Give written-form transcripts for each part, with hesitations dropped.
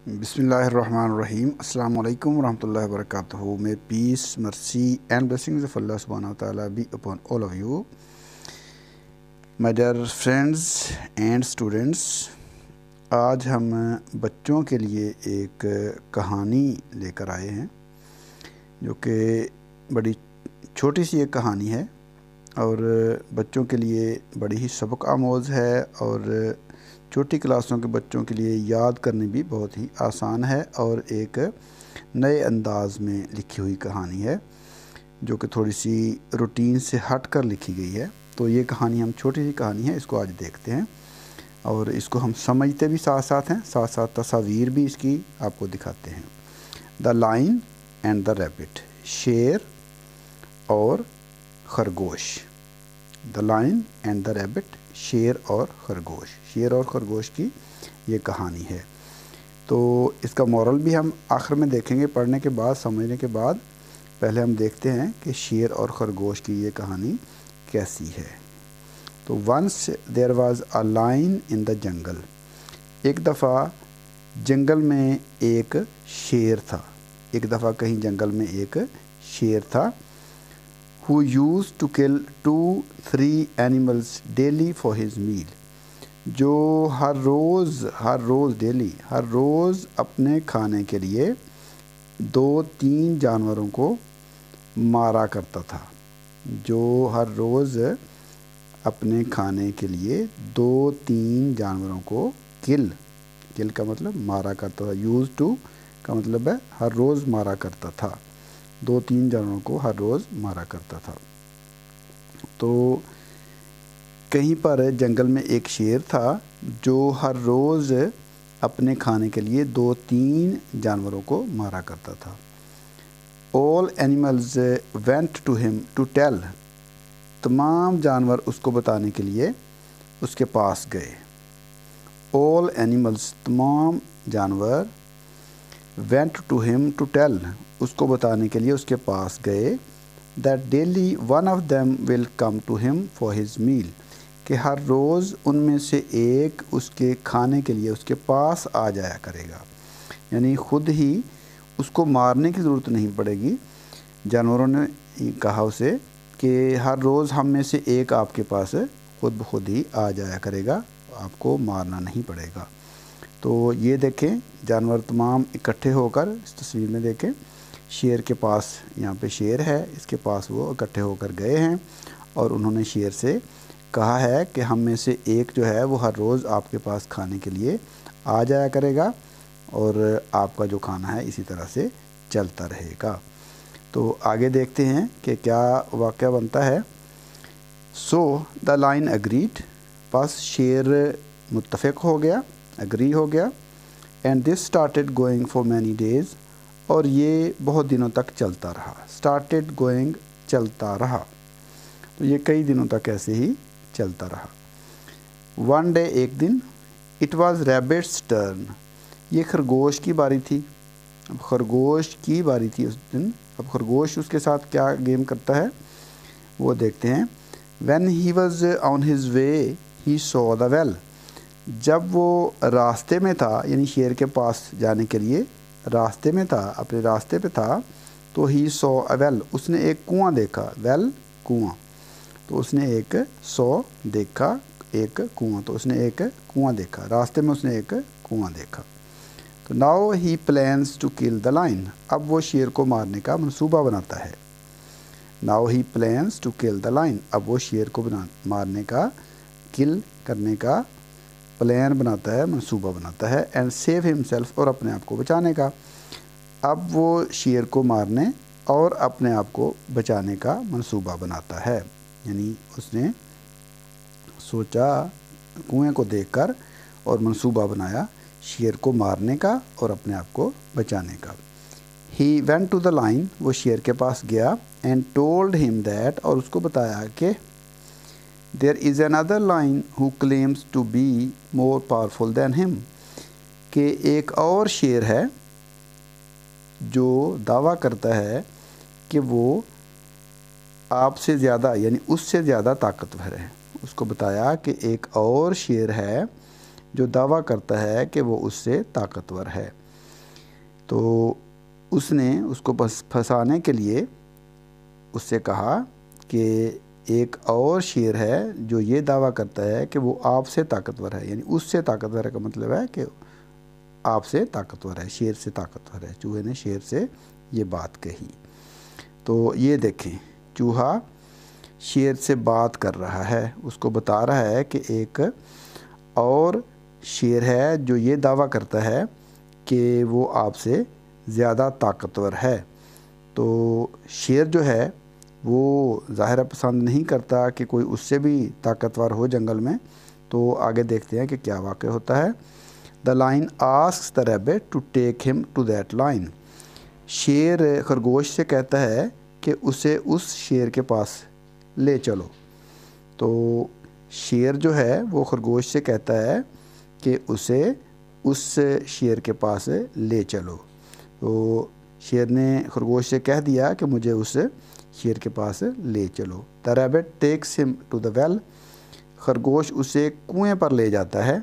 बिस्मिल्लाहिर्रहमानिर्रहीम। अस्सलाम वालेकुम वरहमतुल्लाहि वबरकातुहू। May peace, mercy and blessings of Allah subhanahu wa ta'ala be upon all of you. My dear friends and students, आज हम बच्चों के लिए एक कहानी लेकर आए हैं जो कि बड़ी छोटी सी एक कहानी है और बच्चों के लिए बड़ी ही सबक आमोज़ है और छोटी क्लासों के बच्चों के लिए याद करनी भी बहुत ही आसान है और एक नए अंदाज़ में लिखी हुई कहानी है जो कि थोड़ी सी रूटीन से हट कर लिखी गई है। तो ये कहानी हम छोटी सी कहानी है, इसको आज देखते हैं और इसको हम समझते भी साथ साथ हैं, साथ साथ तस्वीर भी इसकी आपको दिखाते हैं। The line and the rabbit, शेर और खरगोश। The line and the rabbit, शेर और खरगोश। शेर और खरगोश की ये कहानी है। तो इसका मॉरल भी हम आखिर में देखेंगे पढ़ने के बाद, समझने के बाद। पहले हम देखते हैं कि शेर और खरगोश की ये कहानी कैसी है। तो once there was a lion in the jungle. एक दफ़ा जंगल में एक शेर था। एक दफ़ा कहीं जंगल में एक शेर था। who used to kill 2-3 animals daily for his meal, जो हर रोज़ अपने खाने के लिए 2-3 जानवरों को मारा करता था। जो हर रोज़ अपने खाने के लिए 2-3 जानवरों को किल का मतलब मारा करता था। यूज़ टू का मतलब है हर रोज़ मारा करता था। 2-3 जानवरों को हर रोज़ मारा करता था। तो कहीं पर जंगल में एक शेर था जो हर रोज़ अपने खाने के लिए 2-3 जानवरों को मारा करता था। All animals went to him to tell, तमाम जानवर उसको बताने के लिए उसके पास गए। All animals, तमाम जानवर, went to him to tell, उसको बताने के लिए उसके पास गए। That daily one of them will come to him for his meal, कि हर रोज़ उनमें से एक उसके खाने के लिए उसके पास आ जाया करेगा। यानी ख़ुद ही उसको मारने की ज़रूरत नहीं पड़ेगी। जानवरों ने कहा उसे कि हर रोज़ हम में से एक आपके पास खुद ही आ जाया करेगा, आपको मारना नहीं पड़ेगा। तो ये देखें, जानवर तमाम इकट्ठे होकर, इस तस्वीर में देखें, शेर के पास, यहाँ पे शेर है, इसके पास वो इकट्ठे होकर गए हैं और उन्होंने शेर से कहा है कि हम में से एक जो है वो हर रोज़ आपके पास खाने के लिए आ जाया करेगा और आपका जो खाना है इसी तरह से चलता रहेगा। तो आगे देखते हैं कि क्या वाक़या बनता है। सो द लाइन अग्रीड, बस शेर मुत्तफ़िक हो गया, एग्री हो गया। And this started going for many days, और ये बहुत दिनों तक चलता रहा। स्टार्टेड गोइंग, चलता रहा, तो ये कई दिनों तक ऐसे ही चलता रहा। वन डे, एक दिन, इट वाज रैबिट्स टर्न, ये खरगोश की बारी थी। अब खरगोश की बारी थी उस दिन। अब खरगोश उसके साथ क्या गेम करता है वो देखते हैं। When he was on his way he saw the well, जब वो रास्ते में था, यानी शेर के पास जाने के लिए रास्ते में था, अपने रास्ते पे था, तो ही सॉ अ वेल, उसने एक कुआं देखा। वेल, कुआं, तो उसने एक सॉ देखा, एक कुआं, तो उसने एक कुआं देखा, रास्ते में उसने एक कुआं देखा। तो now he plans to kill the lion, अब वो शेर को मारने का मंसूबा बनाता है। Now he plans to kill the lion, अब वो शेर को मारने का, किल करने का प्लान बनाता है, मंसूबा बनाता है। एंड सेव हिमसेल्फ, और अपने आप को बचाने का। अब वो शेर को मारने और अपने आप को बचाने का मंसूबा बनाता है। यानी उसने सोचा कुएं को देखकर और मंसूबा बनाया शेर को मारने का और अपने आप को बचाने का। He went to the lion, वो शेर के पास गया। एंड टोल्ड हिम दैट, और उसको बताया कि there is another lion who claims to be more powerful than him, कि एक और शेर है जो दावा करता है कि वो आपसे ज़्यादा, यानी उससे ज़्यादा ताकतवर है। उसको बताया कि एक और शेर है जो दावा करता है कि वो उससे ताकतवर है। تو اس نے اس کو پھنسانے کے لیے اس سے کہا کہ ایک اور شیر ہے جو یہ دعویٰ کرتا ہے کہ وہ آپ سے طاقتور ہے، یعنی اس سے طاقتور ہے کا مطلب ہے کہ آپ سے طاقتور ہے، شیر سے طاقتور ہے۔ چوہے نے شیر سے یہ بات کہی۔ تو یہ دیکھیں، چوہا شیر سے بات کر رہا ہے، اس کو بتا رہا ہے کہ ایک اور شیر ہے جو یہ دعویٰ کرتا ہے کہ وہ آپ سے زیادہ طاقتور ہے۔ تو شیر جو ہے وہ ظاہر پسند نہیں کرتا کہ کوئی اس سے بھی طاقتور ہو جنگل میں۔ تو آگے دیکھتے ہیں کہ کیا واقع ہوتا ہے۔ The lion asks the rabbit to take him to that lion۔ شیر خرگوش سے کہتا ہے کہ اسے اس شیر کے پاس لے چلو۔ تو شیر جو ہے وہ خرگوش سے کہتا ہے کہ اسے اس شیر کے پاس لے چلو۔ تو شیر نے خرگوش سے کہہ دیا کہ مجھے اس شیر کے پاس لے چلو۔ The rabbit takes him to the well۔ خرگوش اسے کنویں پر لے جاتا ہے،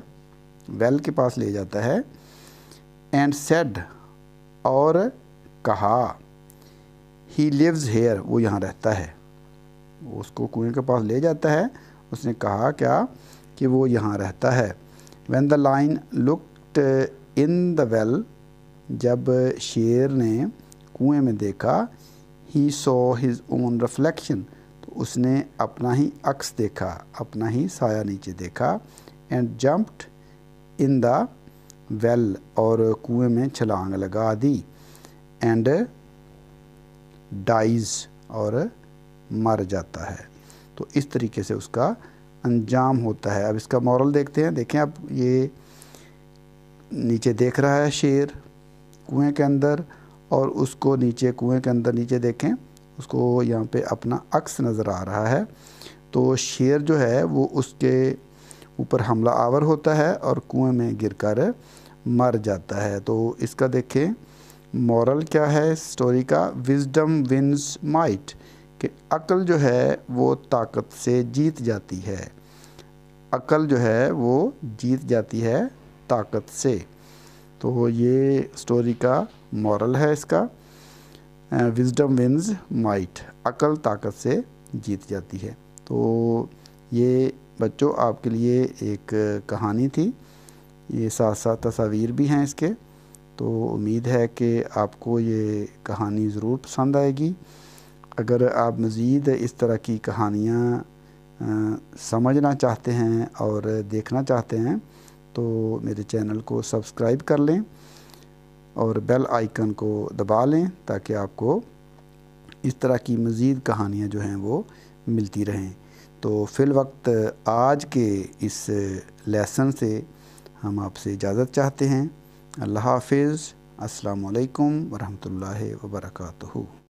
ویل کے پاس لے جاتا ہے۔ اینڈ said، اور کہا، he lives here، وہ یہاں رہتا ہے۔ وہ اس کو کنویں کے پاس لے جاتا ہے، اس نے کہا کیا کہ وہ یہاں رہتا ہے۔ when the lion looked in the well، جب شیر نے کنویں میں دیکھا، he saw his own reflection، تو اس نے اپنا ہی عکس دیکھا، اپنا ہی سایہ نیچے دیکھا۔ and jumped in the well، اور کنویں میں چھلانگ لگا دی۔ and dies، اور مر جاتا ہے۔ تو اس طریقے سے اس کا انجام ہوتا ہے۔ اب اس کا مورل دیکھتے ہیں۔ دیکھیں اب یہ نیچے دیکھ رہا ہے شیر کنویں کے اندر، اور اس کو نیچے کنویں کے اندر نیچے دیکھیں، اس کو یہاں پہ اپنا عکس نظر آ رہا ہے۔ تو شیر جو ہے وہ اس کے اوپر حملہ آور ہوتا ہے اور کنویں میں گر کر مر جاتا ہے۔ تو اس کا دیکھیں مورل کیا ہے اس سٹوری کا۔ وزڈم ونز مائٹ، کہ عقل جو ہے وہ طاقت سے جیت جاتی ہے، عقل جو ہے وہ جیت جاتی ہے طاقت سے۔ تو یہ سٹوری کا مورل ہے اس کا، وزڈم ونز مائٹ، عقل طاقت سے جیت جاتی ہے۔ تو یہ بچوں آپ کے لیے ایک کہانی تھی، یہ ساتھ ساتھ تصاویر بھی ہیں اس کے۔ تو امید ہے کہ آپ کو یہ کہانی ضرور پسند آئے گی۔ اگر آپ مزید اس طرح کی کہانیاں سمجھنا چاہتے ہیں اور دیکھنا چاہتے ہیں تو میرے چینل کو سبسکرائب کر لیں اور بیل آئیکن کو دبا لیں تاکہ آپ کو اس طرح کی مزید کہانیاں جو ہیں وہ ملتی رہیں۔ تو فی الوقت آج کے اس لیسن سے ہم آپ سے اجازت چاہتے ہیں۔ اللہ حافظ، السلام علیکم ورحمۃ اللہ وبرکاتہ۔